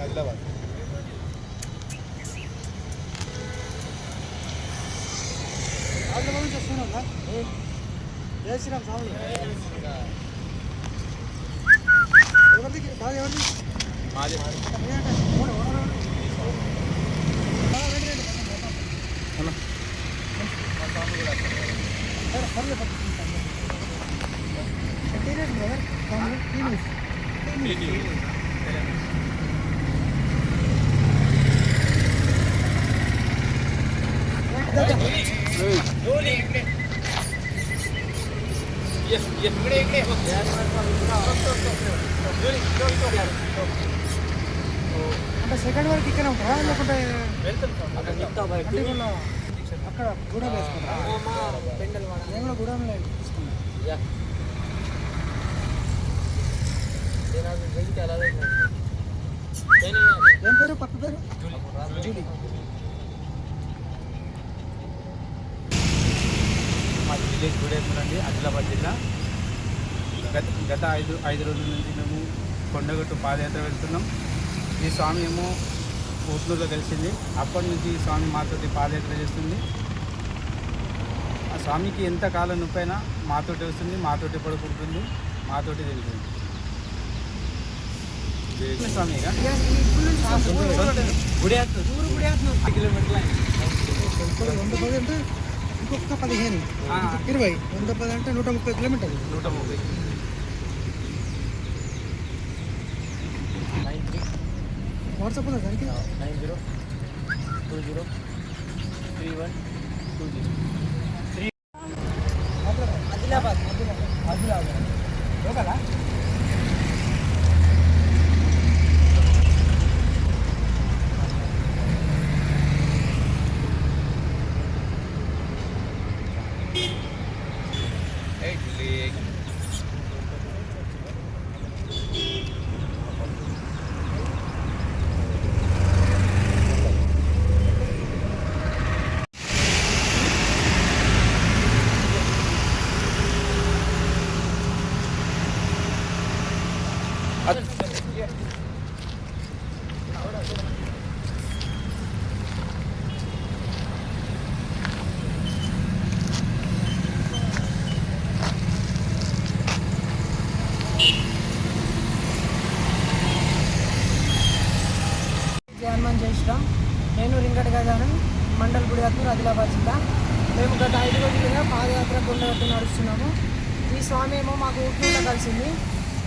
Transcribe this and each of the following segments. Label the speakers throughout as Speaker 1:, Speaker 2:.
Speaker 1: ఆదిలాబాద్ నుంచి వస్తున్నాం కదా. జై శ్రీరామ్ స్వామి. ఎవరిది బాగా ఎవరిది? మాది. అంటే సెకండ్ వరకు ఇక్కడ ఉంటారా లేకుంటే అక్కడ గూడెం వేసుకుంటారా? నేను కూడా గూడెంలో తీసుకున్నాను. ఏం పేరు పక్క పేరు? జూలీ.
Speaker 2: మా విలేజ్ గూడెం అండి, ఆదిలాబాద్ జిల్లా. గత ఐదు రోజుల నుంచి మేము కొండగట్టు పాదయాత్ర వెళ్తున్నాం. ఈ స్వామి ఏమో ఊట్లూరులో కలిసింది. అప్పటి నుంచి ఈ స్వామి మాతోటి పాదయాత్ర చేస్తుంది. ఆ స్వామికి ఎంత కాలం నొప్పైనా మాతోటి వస్తుంది, మాతోటి పడుకుంటుంది, మాతోటి తింటుంది. స్వామి
Speaker 1: ఇంకొక 15 20 110 అంటే 130 కిలోమీటర్లు.
Speaker 2: 130.
Speaker 1: వాట్సాప్ ఉందా దానికి?
Speaker 2: 90203120.
Speaker 1: ఆదిలాబాద్ లోకలా? హనుమాన్ జై శ్రీరామ్. నేను రింగడ్ గజానన్, మండల్ గుడియాత్మూర్, ఆదిలాబాద్ జిల్లా. మేము గత 5 రోజులుగా పాదయాత్ర కొండగట్టు నడుస్తున్నాము. ఈ స్వామి ఏమో మాకు ఊట్లూరులో కలిసింది.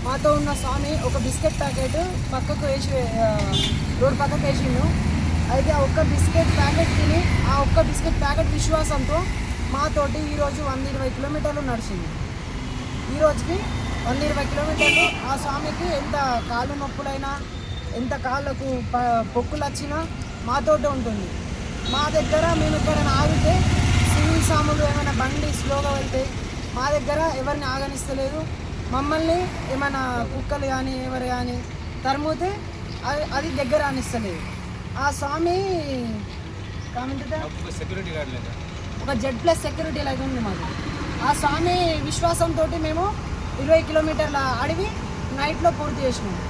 Speaker 1: మాతో ఉన్న స్వామి ఒక బిస్కెట్ ప్యాకెట్ పక్కకు వేసి రోడ్డు పక్కకు వేసిండు. అయితే ఆ ఒక్క బిస్కెట్ ప్యాకెట్ తిని ఆ ఒక్క బిస్కెట్ ప్యాకెట్ విశ్వాసంతో మాతోటి ఈరోజు 120 కిలోమీటర్లు నడిచింది. ఈరోజుకి 120 కిలోమీటర్లు ఆ స్వామికి ఎంత కాళ్ళు నొప్పులైనా, ఎంత కాళ్ళకు పొక్కులు వచ్చినా మాతోటే ఉంటుంది. మా దగ్గర మేము ఎక్కడైనా ఆగితే సివిల్ సాములు ఏమైనా బండి స్లోగా వెళ్తే మా దగ్గర ఎవరిని ఆగనిస్తలేదు. మమ్మల్ని ఏమైనా కుక్కలు కానీ ఎవరు కానీ తరుముతే అది దగ్గర అనిస్తలేదు. ఆ స్వామి
Speaker 2: సెక్యూరిటీ గార్డ్ లేదా
Speaker 1: ఒక Z+ సెక్యూరిటీ లాగా ఉంది మాకు. ఆ స్వామి విశ్వాసంతో మేము 20 కిలోమీటర్ల అడవి నైట్లో పూర్తి చేసినాము.